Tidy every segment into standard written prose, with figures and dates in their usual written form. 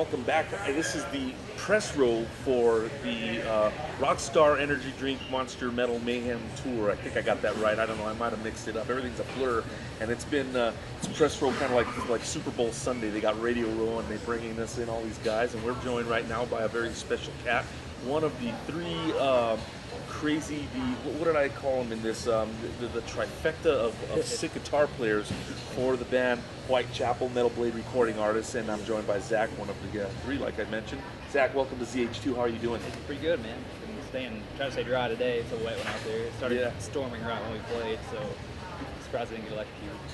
welcome back. This is the press row for the Rockstar Energy Drink Monster Metal Mayhem Tour. I think I got that right. I don't know. I might have mixed it up. Everything's a blur, and it's been it's press row kind of like Super Bowl Sunday. They got Radio Row, and they're bringing us in all these guys, and we're joined right now by a very special cat. One of the three crazy, what did I call them in this, the trifecta of sick guitar players for the band Whitechapel, Metal Blade recording artists, and I'm joined by Zach, one of the three, like I mentioned. Zach, welcome to ZH2. How are you doing? Pretty good, man. Been trying to stay dry today. It's a wet one out there. It started storming right when we played, so surprised I didn't get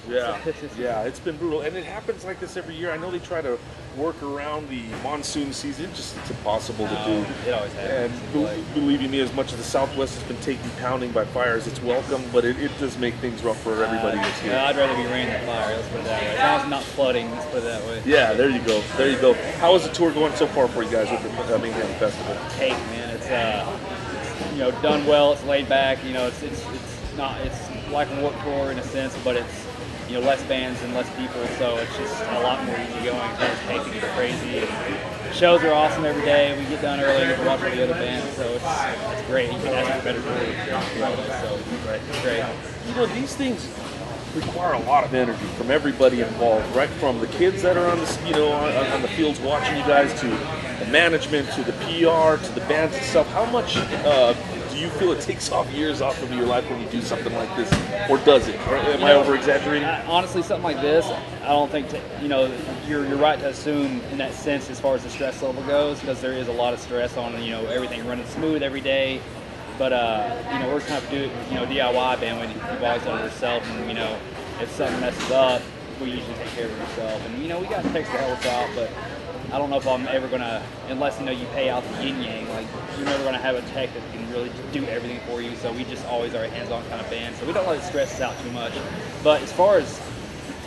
electrocuted. Yeah, it's been brutal, and it happens like this every year. I know they try to work around the monsoon season, just it's impossible to do. It always happens. And believe you me, as much as the Southwest has been taken pounding by fires, it's welcome, but it does make things rough for everybody that's here. I'd rather be rain than fire. Let's put it that way. As long as it's not flooding, let's put it that way. Yeah, there you go. There you go. How is the tour going so far for you guys with the Mayhem Festival? Cake, man. It's done well. It's laid back. It's like a Warped Tour in a sense, but it's less bands and less people, so it's just a lot more easygoing. It's taking it crazy. And shows are awesome every day. We get done early and get to watch all the other bands, so it's great. You can ask for better tours. So it's great. These things require a lot of energy from everybody involved, right from the kids that are on the on the fields watching you guys, to the management, to the PR, to the bands itself. How much do you feel it takes years off of your life when you do something like this, or does it? Or am I over-exaggerating? Honestly, something like this, I don't think you're right to assume in that sense as far as the stress level goes, because there is a lot of stress on everything running smooth every day. But we're kind of DIY band. We've always done it ourselves, and if something messes up, we usually take care of it ourselves. And we got techs to help us out, but I don't know if I'm ever gonna, unless you pay out the yin yang, like you're never gonna have a tech that can really do everything for you. So we just always are a hands-on kind of band. So we don't let it stress us out too much. But as far as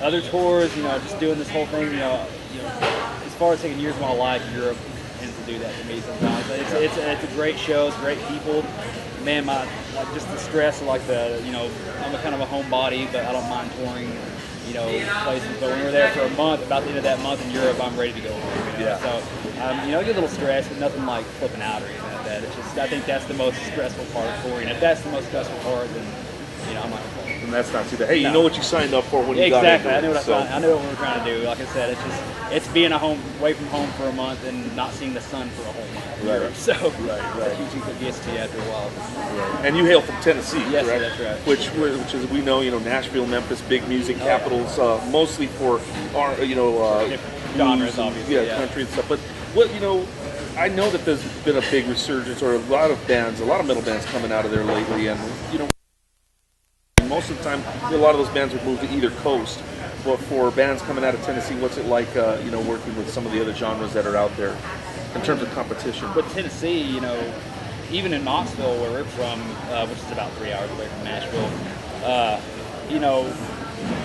other tours, just doing this whole thing, as far as taking years of my life, Europe tends to do that to me sometimes. It's a great show. It's great people. Man, just the stress of I'm a kind of a homebody, but I don't mind touring. Places. But when we're there for a month, about the end of that month in Europe, I'm ready to go home. So, you get a little stressed, but nothing like flipping out or anything like that. It's just, I think that's the most stressful part of touring. If that's the most stressful part, then, I'm not going to. And that's not too bad. Hey, you know what you signed up for when you got into it. Exactly. I knew what we were trying to do. Like I said, it's being away from home for a month and not seeing the sun for a whole month. Right. So, right. It gets to you after a while. Right. And you hail from Tennessee, yes, correct? That's right. Which is, we know, Nashville, Memphis, big music capitals, mostly for our, genres, obviously. Country and stuff. But I know that there's been a big resurgence, or a lot of metal bands coming out of there lately, and most of the time, a lot of those bands would move to either coast. But for bands coming out of Tennessee, what's it like, working with some of the other genres that are out there in terms of competition? But Tennessee, even in Knoxville, where we're from, which is about 3 hours away from Nashville,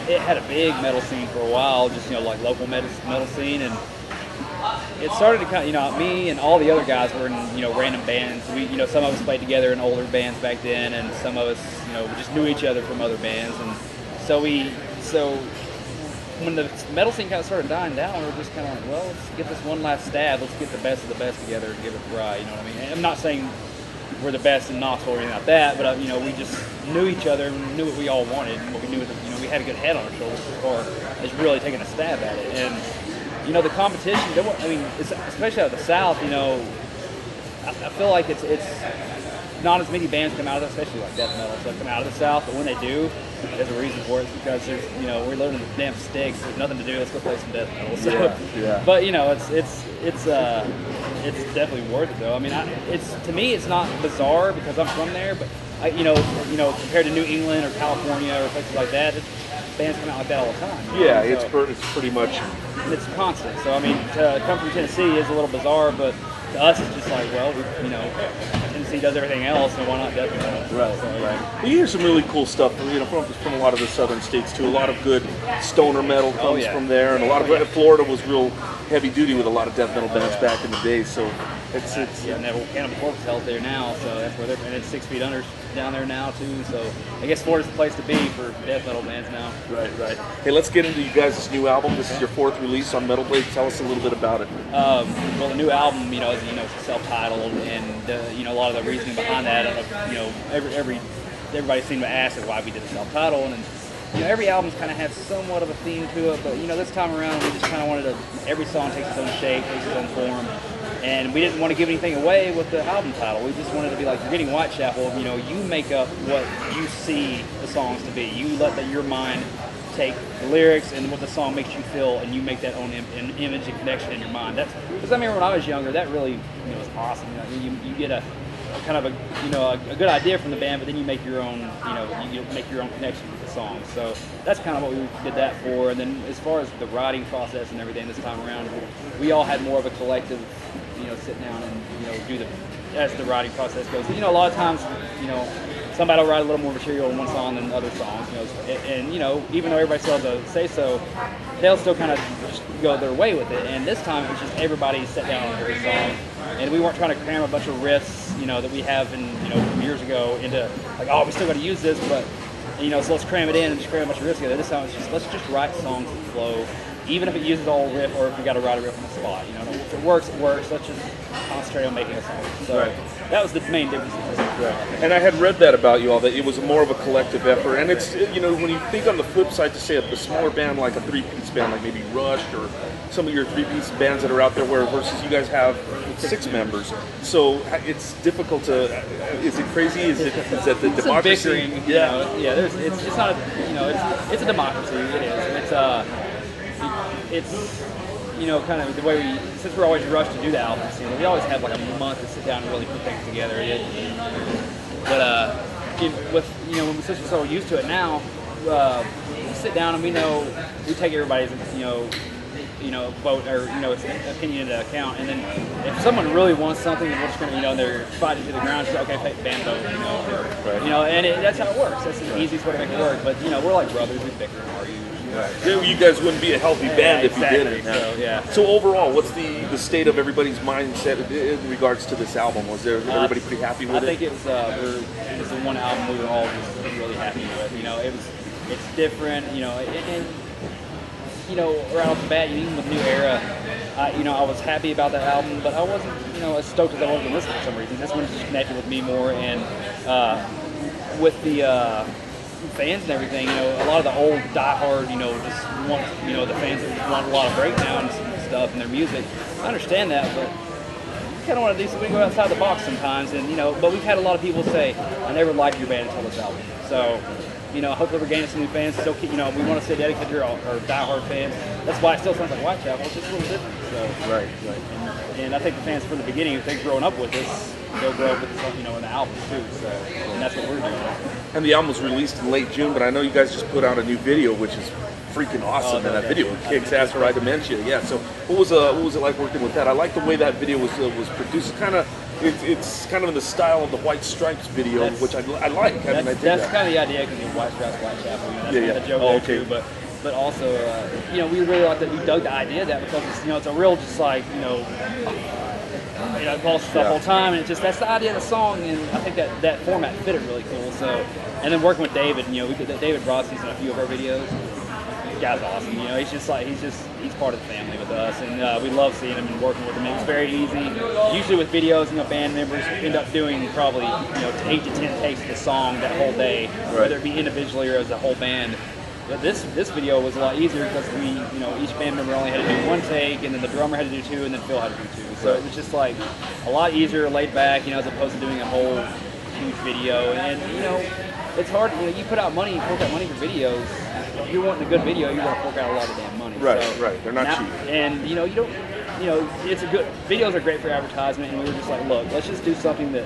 it had a big metal scene for a while, just like local metal scene, and it started to kind of, me and all the other guys were in, random bands. We, some of us played together in older bands back then, and some of us, we just knew each other from other bands. And so when the metal scene kind of started dying down, we were just kind of like, well, let's get this one last stab. Let's get the best of the best together and give it a try. You know what I mean? And I'm not saying we're the best in Knoxville or anything like that, but we just knew each other and knew what we all wanted, and what we knew was, we had a good head on our shoulders as far as really taking a stab at it. And the competition, especially out of the South, I feel like it's not as many bands come out of it, especially like death metal, so come out of the South, but when they do, there's a reason for it. It's because there's, we're living in the damn sticks, there's nothing to do, let's go play some death metal. So, but, it's definitely worth it, though. I mean, to me, it's not bizarre because I'm from there, but, compared to New England or California or places like that, bands come out like that all the time. Yeah, it's pretty much. And it's constant. So, I mean, to come from Tennessee is a little bizarre, but to us it's just like, well, Tennessee does everything else, and why not death metal? Right. So, Well, you hear some really cool stuff, from a lot of the southern states too. A lot of good stoner metal comes from there, and a lot of Florida was real heavy duty with a lot of death metal bands back in the day. So Yeah, and Cannibal Corpse is held there now, so that's where they're, and it's 6 Feet Under down there now too. So I guess Florida's the place to be for death metal bands now. Right. Hey, let's get into you guys' new album. This is your 4th release on Metal Blade. Tell us a little bit about it. Well, the new album, is it's self-titled, and a lot of the reasoning behind that, everybody seemed to ask why we did a self-title, and every album's kind of has somewhat of a theme to it, but this time around we just kind of wanted to, every song takes its own shape, takes its own form, and we didn't want to give anything away with the album title. We just wanted to be like, you're getting Whitechapel, you make up what you see the songs to be. You let your mind take the lyrics and what the song makes you feel, and you make that own image and connection in your mind. That's because I remember when I was younger, that really was awesome. You get a kind of a good idea from the band, but then you make your own, you make your own connection with the song. So that's kind of what we did that for. And then as far as the writing process and everything this time around, we all had more of a collective, sit down and do as the writing process goes. A lot of times, somebody will write a little more material in one song than other songs, and even though everybody still has a say so, they'll still kind of just go their way with it. And this time it was just everybody sat down on every song, and we weren't trying to cram a bunch of riffs, that we have from years ago into like, oh, we still got to use this, but so let's cram it in and just cram a bunch of riffs together. This time it's just, let's just write songs that flow, even if it uses all riff or if we got to write a riff on the spot. If it works, it works. Let's just concentrate on making a song. So that was the main difference. And I had read that about you all, that it was more of a collective effort. And it's, when you think on the flip side, to say a smaller band like a 3-piece band, like maybe Rush or some of your 3-piece bands that are out there, where versus you guys have 6 members. So it's difficult to. Is it crazy? Is that the democracy? It's not it's a democracy. It is. It's kind of the way since we're always rushed to do the albums, we always have like a month to sit down and really put things together. Since we're so used to it now, we sit down and we take everybody's vote or opinion into account, and then if someone really wants something, then we're just gonna they're fighting to the ground, just okay, band vote, and that's how it works. That's the easiest way to make it work. But we're like brothers, we bicker and argue. Right. You guys wouldn't be a healthy band if you didn't. So overall, what's the state of everybody's mindset in regards to this album? Was everybody pretty happy with it? I think it was the one album we were all just really happy with. It's different, and right off the bat, even with New Era, I was happy about that album, but I wasn't as stoked as I was with this for some reason. This one just connected with me more, and with the fans and everything, a lot of the old diehard, just want, the fans that want a lot of breakdowns and stuff in their music. I understand that, but you kind of want to do something, go outside the box sometimes, and but we've had a lot of people say, I never liked your band until this album. So, hopefully we're gaining some new fans. Still, we want to stay dedicated to our diehard fans. That's why it still sounds like Whitechapel. It's just a little different. So, right. And I think the fans from the beginning, if they've grown up with us, they'll grow up with us, in the albums too. So, and that's what we're doing. And the album was released in late June, but I know you guys just put out a new video, which is freaking awesome. And that video kicks ass for Dementia. Yeah. So what was it like working with that? I like the way that video was produced. It's kind of in the style of the White Stripes video, which I like. That's kind of the idea, because White Stripes, Whitechapel. That's kind of the joke there too. But also, we really like that. We dug the idea of that because it's a real just like it pulses the whole time, and that's the idea of the song, and I think that format fit it really cool. So, and then working with David, we did David Brodsky's in a few of our videos. The guy's awesome. He's part of the family with us, and we love seeing him and working with him. It was very easy. Usually with videos, band members end up doing probably 8 to 10 takes of the song that whole day, whether it be individually or as a whole band. But this video was a lot easier because we, each band member only had to do 1 take, and then the drummer had to do 2, and then Phil had to do 2. So it was just like a lot easier, laid back, as opposed to doing a whole huge video. And it's hard. You put out money, you fork out money for videos. If you're wanting a good video, you're gonna fork out a lot of damn money. Right. So They're not cheap. And you don't. It's a good. Videos are great for advertisement, and we were just like, look, let's just do something that.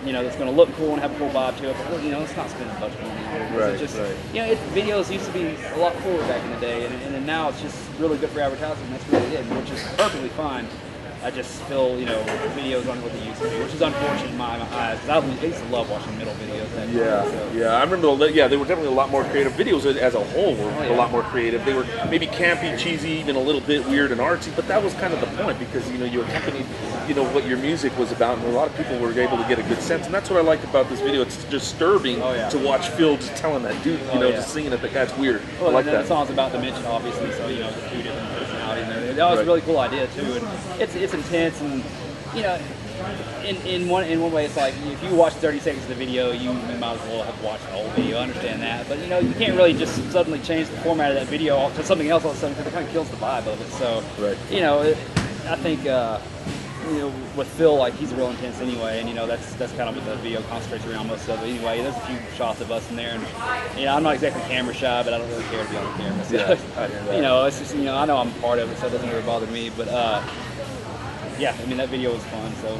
That's going to look cool and have a cool vibe to it, but let's not spend a bunch of money on it. It's just, videos used to be a lot cooler back in the day, and now it's just really good for advertising. That's really it, which is perfectly fine. I just feel, you know, videos aren't what they used to be, which is unfortunate in my eyes, because I used to love watching metal videos. Yeah, I remember. Yeah, they were definitely a lot more creative. Videos as a whole were a lot more creative. They were maybe campy, cheesy, even a little bit weird and artsy, but that was kind of the point, because you know you accompanied, you know, what your music was about, and a lot of people were able to get a good sense. And that's what I liked about this video. It's disturbing to watch Phil just telling that dude, you know, just singing it. That's weird. Well, I like that. The song's about dementia, obviously, so you know, there's two different personalities in there. That was a really cool idea too, and it's intense, and you know, in one way, it's like if you watch 30 seconds of the video, you might as well have watched the whole video. I understand that, but you know, you can't really just suddenly change the format of that video to something else all of a sudden, because it kind of kills the vibe of it. So, you know, I think you know, with Phil, like, he's real intense anyway, and you know, that's kind of what the video concentrates around most of it. Anyway, there's a few shots of us in there, and you know, I'm not exactly camera shy, but I don't really care to be on camera. So, you know, it's just, you know, I know I'm part of it, so it doesn't really bother me. But yeah, I mean, that video was fun, so.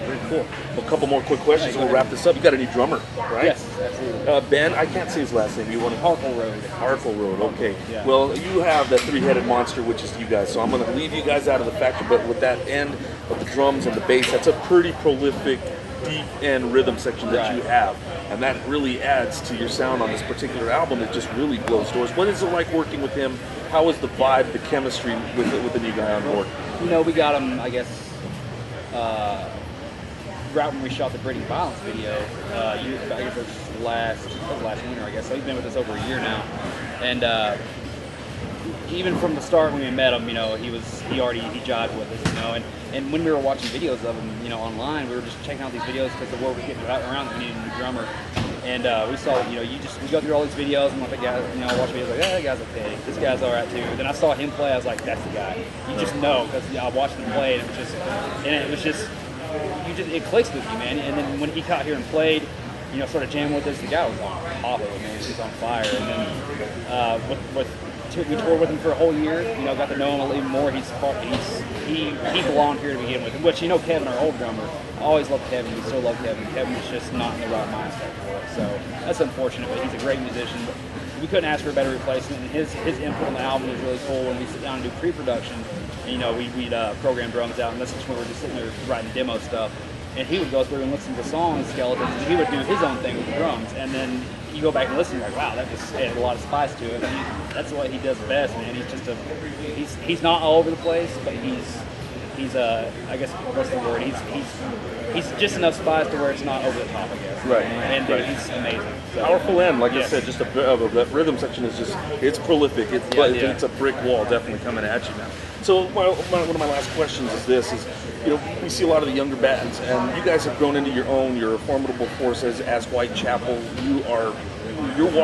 Very cool. Well, a couple more quick questions, and we'll wrap this up. You got a new drummer, right? Yes, absolutely. Ben, I can't say his last name. You want to? Harkle Road. Harkle Road. Okay. Yeah. Well, you have that three-headed monster, which is you guys. So I'm going to leave you guys out of the factor. But with that end of the drums and the bass, that's a pretty prolific, deep end rhythm section that you have, and that really adds to your sound on this particular album. It just really blows doors. What is it like working with him? How is the vibe, the chemistry with the new guy on board? You know, we got him, I guess. Right when we shot the Breeding Violence video, I guess it was last winter, I guess. So he's been with us over a year now, and even from the start when we met him, you know, he jived with us, you know, and when we were watching videos of him, you know, online, we were just checking out these videos because the word was getting around that we needed a new drummer, and we saw, you know, we go through all these videos, and like, guy, you know, watch videos like, that guy's okay, this guy's all right too. Then I saw him play, I was like, that's the guy. You just know, because I watched him play, and it was just. It clicks with you, man. And then when he got here and played, you know, sort of jamming with us, the guy was on top of it, man. He was on fire. And then we toured with him for a whole year. You know, got to know him a little more. He belonged here to begin with. Which, you know, Kevin, our old drummer, I always loved Kevin. We still love Kevin. Kevin's just not in the right mindset for it. So that's unfortunate, but he's a great musician. But we couldn't ask for a better replacement. And his input on the album was really cool. When we sit down and do pre-production, you know, we'd program drums out, and that's just when we were just sitting there writing demo stuff. And he would go through and listen to the songs, Skeletons, and he would do his own thing with the drums. And then you go back and listen, you're like, wow, that just added a lot of spice to it. And that's what he does best, man. He's just he's not all over the place, but he's I guess, what's the word? He's just enough spice to where it's not over the top, I guess. Right. And he's amazing. So, powerful end, like I said, just that rhythm section is it's prolific. It's a brick wall, definitely coming at you now. So one of my last questions is this: you know, we see a lot of the younger bands, and you guys have grown into your own. You're a formidable force as Whitechapel. You are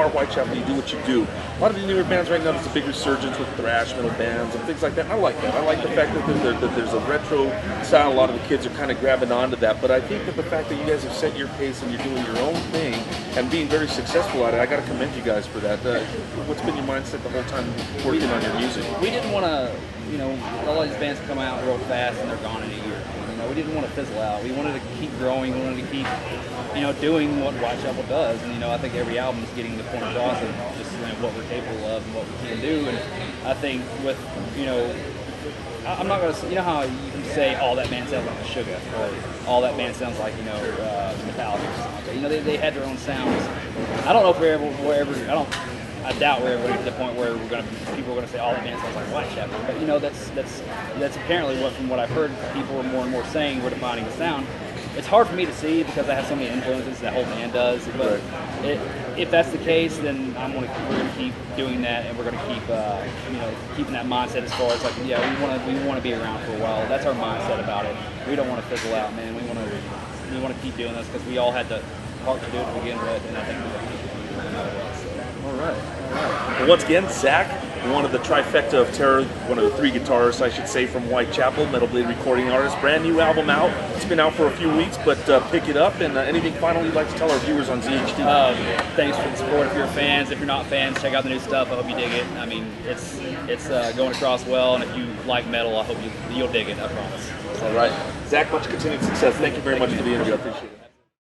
Whitechapel. You do what you do. A lot of the newer bands right now, there's a big resurgence with thrash metal bands and things like that. And I like that. I like the fact that there's a retro style. A lot of the kids are kind of grabbing onto that. But I think that the fact that you guys have set your pace and you're doing your own thing and being very successful at it, I got to commend you guys for that. What's been your mindset the whole time working on your music? We didn't want to, you know, a lot of these bands come out real fast and they're gone in a year. You know, we didn't want to fizzle out. We wanted to keep growing. We wanted to keep, you know, doing what Whitechapel does. And, you know, I think every album is getting the point across of just, you know, what we're capable of and what we can do. And I think with, you know, I'm not going to, you know how you can say, oh, that band sounds like a Sugar, or all that band sounds like, you know, Metallica or something. You know, they had their own sounds. I don't know if we're ever, I doubt we're ever going to the point where people are going to say, oh, that band sounds like Whitechapel. But, you know, that's apparently what, from what I've heard people are more and more saying, we're defining the sound. It's hard for me to see because I have so many influences that whole band does. But if that's the case, then we're going to keep doing that, and we're going to keep, you know, keeping that mindset as far as like, yeah, we want to be around for a while. That's our mindset about it. We don't want to fizzle out, man. We want to keep doing this because we all had the heart to do it to begin with, and I think we're going to keep doing it no matter what. So. All right. Well, once again, Zach, one of the trifecta of terror, one of the three guitarists, I should say, from Whitechapel, Metal Blade recording artist. Brand new album out. It's been out for a few weeks, but pick it up. And anything final you'd like to tell our viewers on ZH2? Thanks for the support. If you're fans, if you're not fans, check out the new stuff. I hope you dig it. I mean, it's going across well, and if you like metal, I hope you'll dig it. I promise. All right. Zach, much continued success. Thank you very much for the interview. I appreciate it.